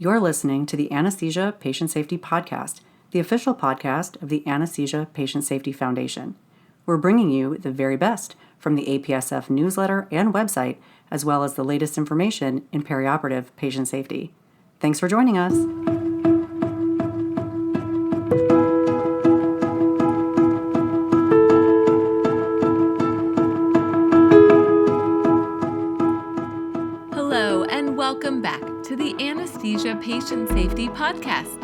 You're listening to the Anesthesia Patient Safety Podcast, the official podcast of the Anesthesia Patient Safety Foundation. We're bringing you the very best from the APSF newsletter and website, as well as the latest information in perioperative patient safety. Thanks for joining us. Hello, and welcome back to the Anesthesia Patient Safety Podcast.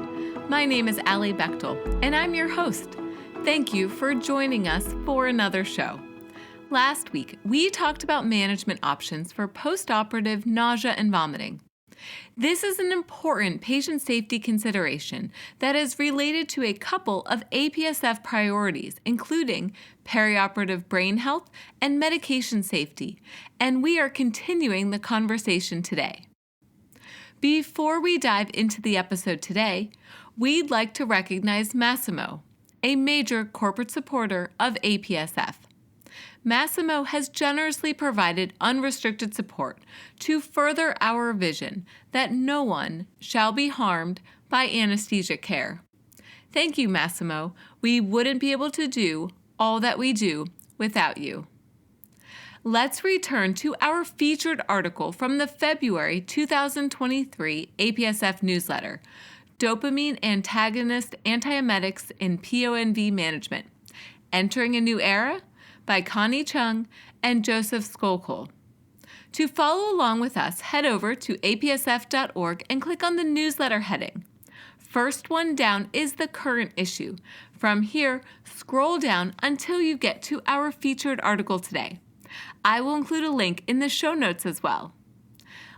My name is Alli Bechtel, and I'm your host. Thank you for joining us for another show. Last week, we talked about management options for postoperative nausea and vomiting. This is an important patient safety consideration that is related to a couple of APSF priorities, including perioperative brain health and medication safety, and we are continuing the conversation today. Before we dive into the episode today, we'd like to recognize Massimo, a major corporate supporter of APSF. Massimo has generously provided unrestricted support to further our vision that no one shall be harmed by anesthesia care. Thank you, Massimo. We wouldn't be able to do all that we do without you. Let's return to our featured article from the February 2023 APSF newsletter, Dopamine Antagonist Antiemetics in PONV Management, Entering a New Era by Connie Chung and Joseph Skolkoll. To follow along with us, head over to apsf.org and click on the newsletter heading. First one down is the current issue. From here, scroll down until you get to our featured article today. I will include a link in the show notes as well.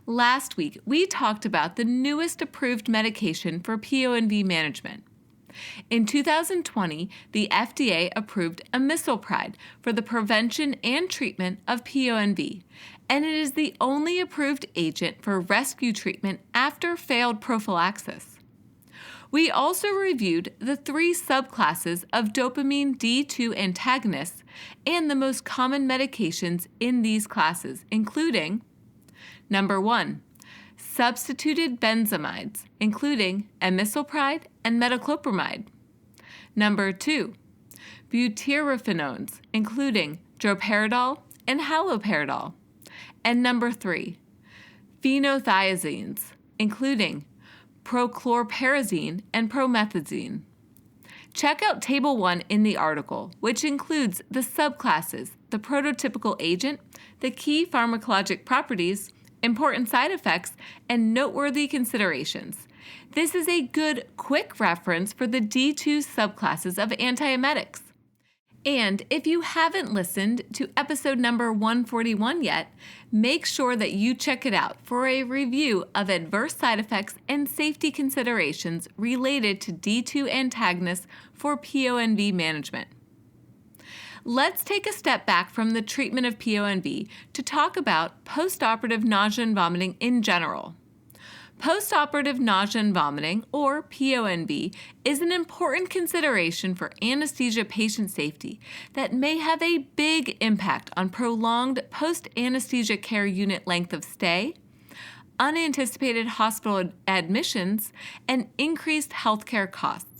Last week, we talked about the newest approved medication for PONV management. In 2020, the FDA approved amisulpride for the prevention and treatment of PONV, and it is the only approved agent for rescue treatment after failed prophylaxis. We also reviewed the 3 subclasses of dopamine D2 antagonists and the most common medications in these classes, including number 1, substituted benzamides, including amisulpride and metoclopramide. Number 2, butyraphonones, including droperidol and haloperidol. And number 3, phenothiazines, including prochlorperazine and promethazine. Check out Table 1 in the article, which includes the subclasses, the prototypical agent, the key pharmacologic properties, important side effects, and noteworthy considerations. This is a good, quick reference for the D2 subclasses of antiemetics. And if you haven't listened to episode number 141 yet, make sure that you check it out for a review of adverse side effects and safety considerations related to D2 antagonists for PONV management. Let's take a step back from the treatment of PONV to talk about postoperative nausea and vomiting in general. Postoperative nausea and vomiting, or PONV, is an important consideration for anesthesia patient safety that may have a big impact on prolonged post-anesthesia care unit length of stay, unanticipated hospital admissions, and increased healthcare costs.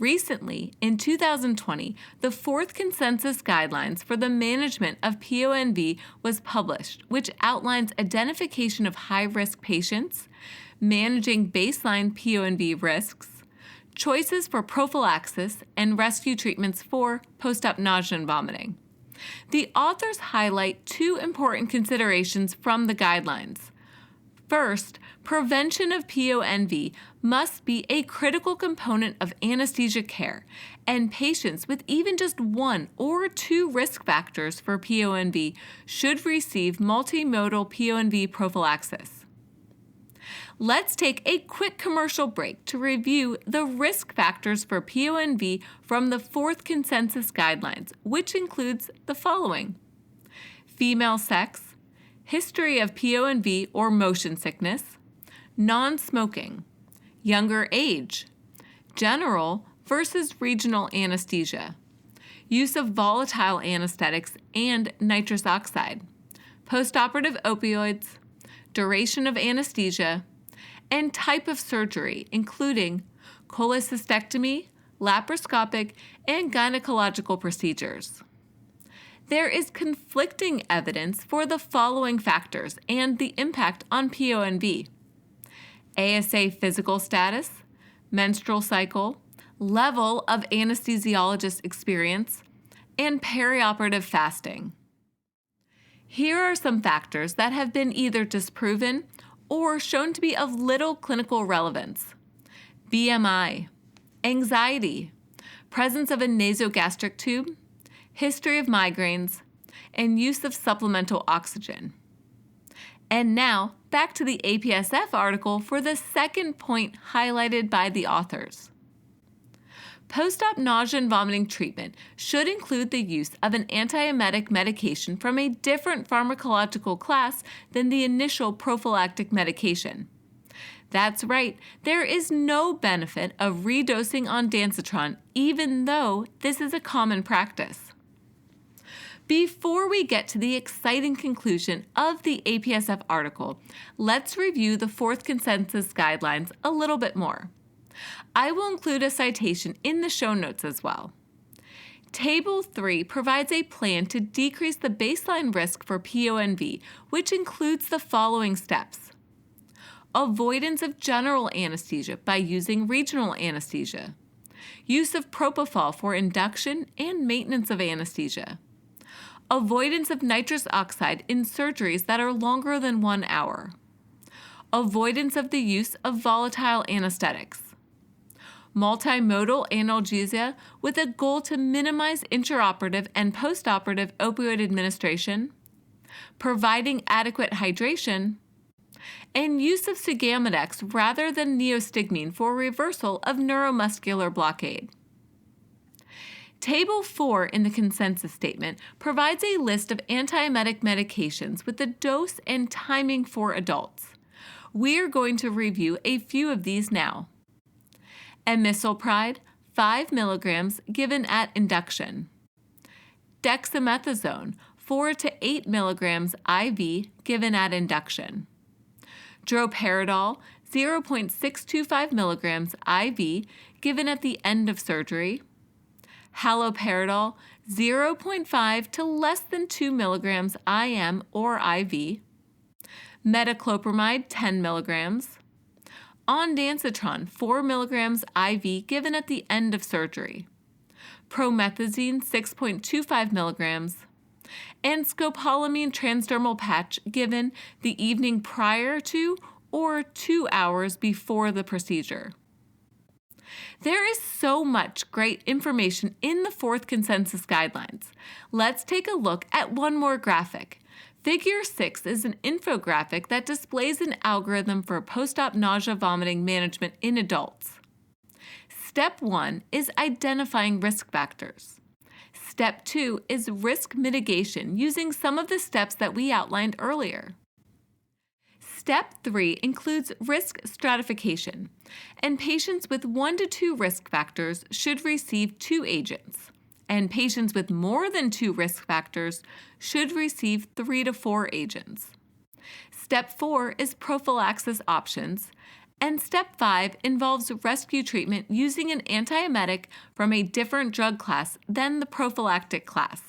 Recently, in 2020, the 4th Consensus Guidelines for the Management of PONV was published, which outlines identification of high-risk patients, managing baseline PONV risks, choices for prophylaxis, and rescue treatments for post-op nausea and vomiting. The authors highlight 2 important considerations from the guidelines. First, prevention of PONV must be a critical component of anesthesia care, and patients with even just 1 or 2 risk factors for PONV should receive multimodal PONV prophylaxis. Let's take a quick commercial break to review the risk factors for PONV from the 4th Consensus Guidelines, which includes the following: female sex, history of PONV or motion sickness, non-smoking, younger age, general versus regional anesthesia, use of volatile anesthetics and nitrous oxide, postoperative opioids, duration of anesthesia, and type of surgery, including cholecystectomy, laparoscopic, and gynecological procedures. There is conflicting evidence for the following factors and the impact on PONV: ASA physical status, menstrual cycle, level of anesthesiologist experience, and perioperative fasting. Here are some factors that have been either disproven or shown to be of little clinical relevance: BMI, anxiety, presence of a nasogastric tube, history of migraines, and use of supplemental oxygen. And now, back to the APSF article for the second point highlighted by the authors. Post-op nausea and vomiting treatment should include the use of an antiemetic medication from a different pharmacological class than the initial prophylactic medication. That's right, there is no benefit of redosing ondansetron, even though this is a common practice. Before we get to the exciting conclusion of the APSF article, let's review the fourth consensus guidelines a little bit more. I will include a citation in the show notes as well. Table 3 provides a plan to decrease the baseline risk for PONV, which includes the following steps: avoidance of general anesthesia by using regional anesthesia, use of propofol for induction and maintenance of anesthesia, avoidance of nitrous oxide in surgeries that are longer than 1 hour, avoidance of the use of volatile anesthetics, multimodal analgesia with a goal to minimize intraoperative and postoperative opioid administration, providing adequate hydration, and use of Sugammadex rather than neostigmine for reversal of neuromuscular blockade. Table 4 in the consensus statement provides a list of antiemetic medications with the dose and timing for adults. We are going to review a few of these now. Amisulpride, 5 mg given at induction. Dexamethasone, 4 to 8 mg IV given at induction. Droperidol, 0.625 mg IV given at the end of surgery. Haloperidol, 0.5 to less than 2 mg IM or IV. Metoclopramide, 10 mg. Ondansetron, 4 mg IV given at the end of surgery. Promethazine, 6.25 mg. And scopolamine transdermal patch given the evening prior to or 2 hours before the procedure. There is so much great information in the fourth consensus guidelines. Let's take a look at one more graphic. Figure 6 is an infographic that displays an algorithm for post-op nausea vomiting management in adults. Step 1 is identifying risk factors. Step 2 is risk mitigation using some of the steps that we outlined earlier. Step 3 includes risk stratification, and patients with 1 to 2 risk factors should receive 2 agents, and patients with more than 2 risk factors should receive 3 to 4 agents. Step 4 is prophylaxis options, and Step 5 involves rescue treatment using an antiemetic from a different drug class than the prophylactic class.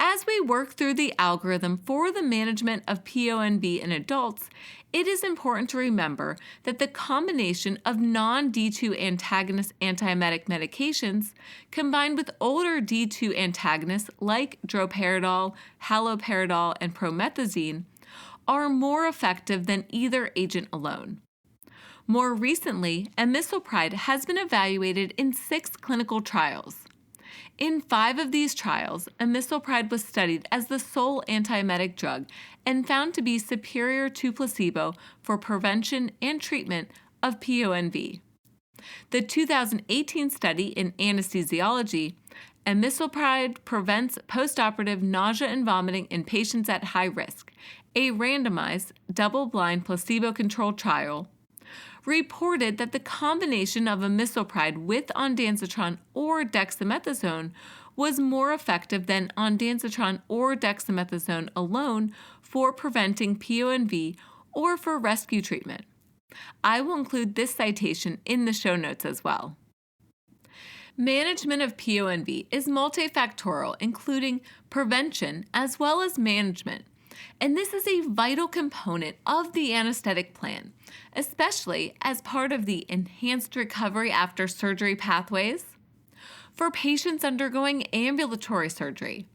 As we work through the algorithm for the management of PONV in adults, it is important to remember that the combination of non-D2 antagonist antiemetic medications combined with older D2 antagonists like droperidol, haloperidol, and promethazine are more effective than either agent alone. More recently, amisulpride has been evaluated in 6 clinical trials. In 5 of these trials, amisulpride was studied as the sole antiemetic drug and found to be superior to placebo for prevention and treatment of PONV. The 2018 study in anesthesiology, amisulpride prevents postoperative nausea and vomiting in patients at high risk, a randomized, double-blind, placebo-controlled trial, reported that the combination of amisulpride with ondansetron or dexamethasone was more effective than ondansetron or dexamethasone alone for preventing PONV or for rescue treatment. I will include this citation in the show notes as well. Management of PONV is multifactorial, including prevention as well as management, and this is a vital component of the anesthetic plan, especially as part of the enhanced recovery after surgery pathways, for patients undergoing ambulatory surgery,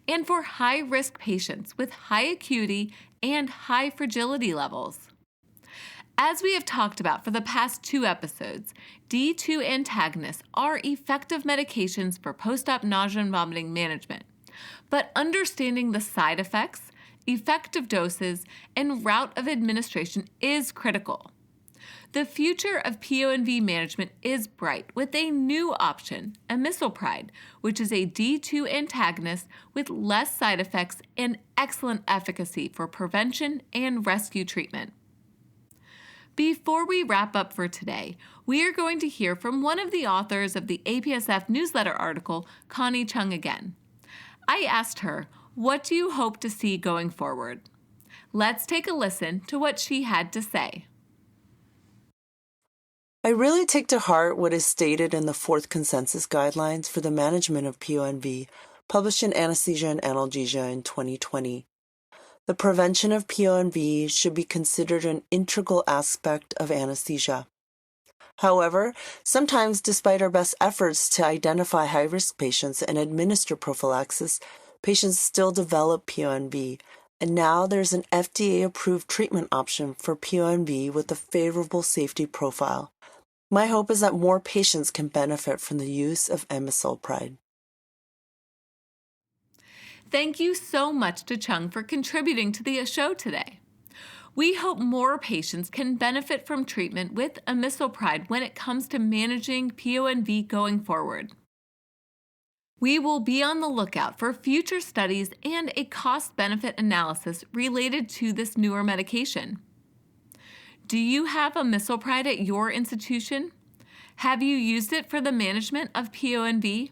and for high-risk patients with high acuity and high fragility levels. As we have talked about for the past 2 episodes, D2 antagonists are effective medications for post-op nausea and vomiting management, but understanding the side effects, effective doses, and route of administration is critical. The future of PONV management is bright with a new option, amisulpride, which is a D2 antagonist with less side effects and excellent efficacy for prevention and rescue treatment. Before we wrap up for today, we are going to hear from one of the authors of the APSF newsletter article, Connie Chung again. I asked her, what do you hope to see going forward? Let's take a listen to what she had to say. I really take to heart what is stated in the 4th Consensus Guidelines for the Management of PONV, published in Anesthesia and Analgesia in 2020. The prevention of PONV should be considered an integral aspect of anesthesia. However, sometimes despite our best efforts to identify high-risk patients and administer prophylaxis, patients still develop PONV, and now there's an FDA-approved treatment option for PONV with a favorable safety profile. My hope is that more patients can benefit from the use of amisulpride. Thank you so much to Chung for contributing to the show today. We hope more patients can benefit from treatment with amisulpride when it comes to managing PONV going forward. We will be on the lookout for future studies and a cost-benefit analysis related to this newer medication. Do you have amisulpride at your institution? Have you used it for the management of PONV?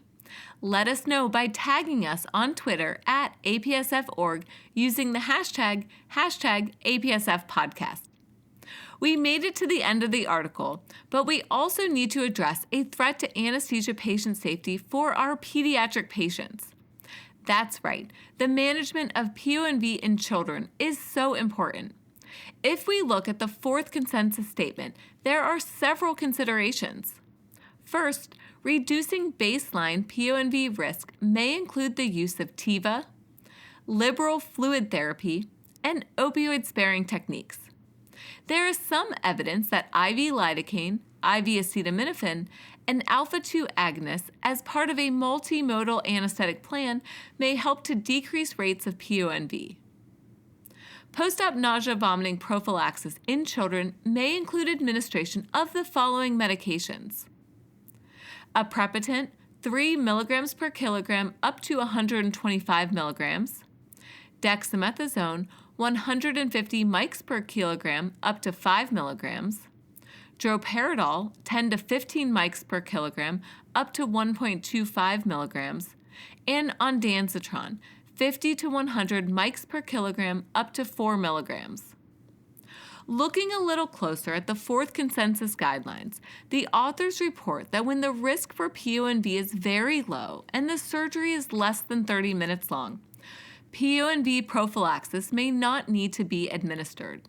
Let us know by tagging us on Twitter at APSF.org using the hashtag APSFpodcast. We made it to the end of the article, but we also need to address a threat to anesthesia patient safety for our pediatric patients. That's right, the management of PONV in children is so important. If we look at the 4th consensus statement, there are several considerations. First, reducing baseline PONV risk may include the use of TIVA, liberal fluid therapy, and opioid-sparing techniques. There is some evidence that IV lidocaine, IV acetaminophen, and alpha-2 agonists as part of a multimodal anesthetic plan may help to decrease rates of PONV. Post-op nausea vomiting prophylaxis in children may include administration of the following medications: aprepitant, 3 milligrams per kilogram up to 125 milligrams, dexamethasone, 150 mics per kilogram up to 5 milligrams, droperidol, 10 to 15 mics per kilogram up to 1.25 milligrams, and ondansetron, 50 to 100 mics per kilogram up to 4 milligrams. Looking a little closer at the 4th Consensus Guidelines, the authors report that when the risk for PONV is very low and the surgery is less than 30 minutes long, PONV prophylaxis may not need to be administered.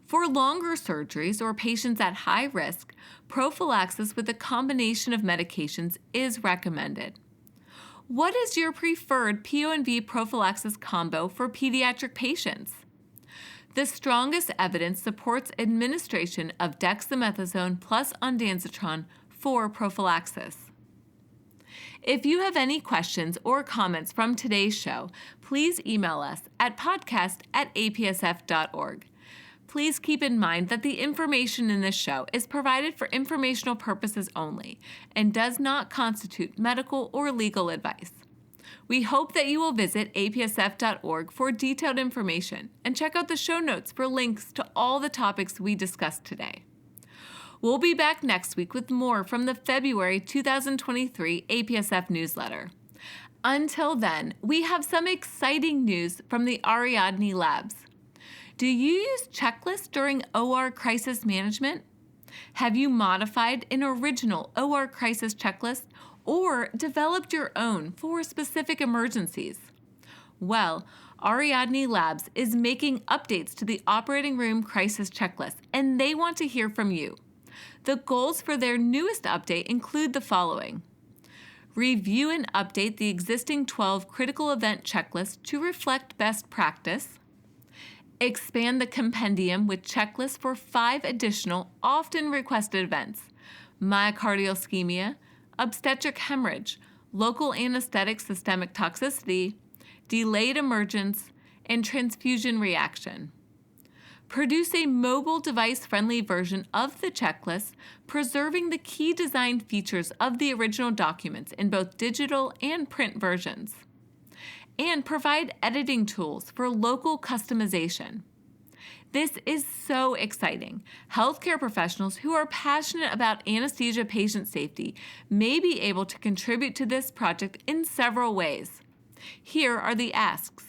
For longer surgeries or patients at high risk, prophylaxis with a combination of medications is recommended. What is your preferred PONV prophylaxis combo for pediatric patients? The strongest evidence supports administration of dexamethasone plus ondansetron for prophylaxis. If you have any questions or comments from today's show, please email us at podcast@apsf.org. Please keep in mind that the information in this show is provided for informational purposes only and does not constitute medical or legal advice. We hope that you will visit apsf.org for detailed information and check out the show notes for links to all the topics we discussed today. We'll be back next week with more from the February 2023 APSF newsletter. Until then, we have some exciting news from the Ariadne Labs. Do you use checklists during OR crisis management? Have you modified an original OR crisis checklist or developed your own for specific emergencies? Well, Ariadne Labs is making updates to the operating room crisis checklist, and they want to hear from you. The goals for their newest update include the following: review and update the existing 12 critical event checklists to reflect best practice, expand the compendium with checklists for 5 additional often requested events: myocardial ischemia, obstetric hemorrhage, local anesthetic systemic toxicity, delayed emergence, and transfusion reaction. Produce a mobile device-friendly version of the checklist, preserving the key design features of the original documents in both digital and print versions. And provide editing tools for local customization. This is so exciting. Healthcare professionals who are passionate about anesthesia patient safety may be able to contribute to this project in several ways. Here are the asks.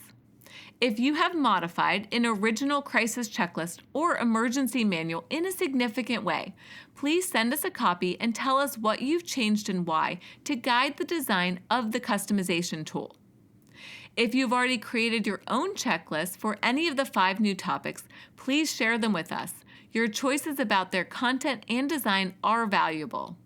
If you have modified an original crisis checklist or emergency manual in a significant way, please send us a copy and tell us what you've changed and why to guide the design of the customization tool. If you've already created your own checklist for any of the 5 new topics, please share them with us. Your choices about their content and design are valuable.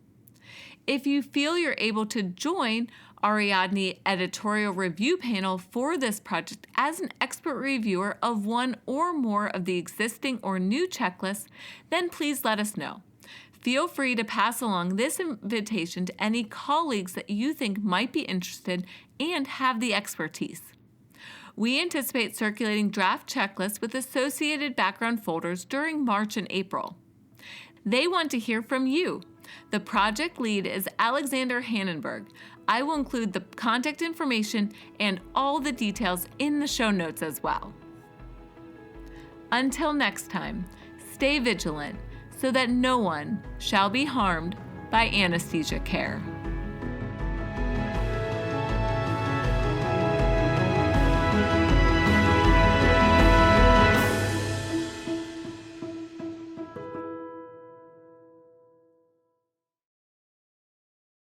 If you feel you're able to join Ariadne editorial review panel for this project as an expert reviewer of one or more of the existing or new checklists, then please let us know. Feel free to pass along this invitation to any colleagues that you think might be interested and have the expertise. We anticipate circulating draft checklists with associated background folders during March and April. They want to hear from you. The project lead is Alexander Hannenberg. I will include the contact information and all the details in the show notes as well. Until next time, stay vigilant so that no one shall be harmed by anesthesia care.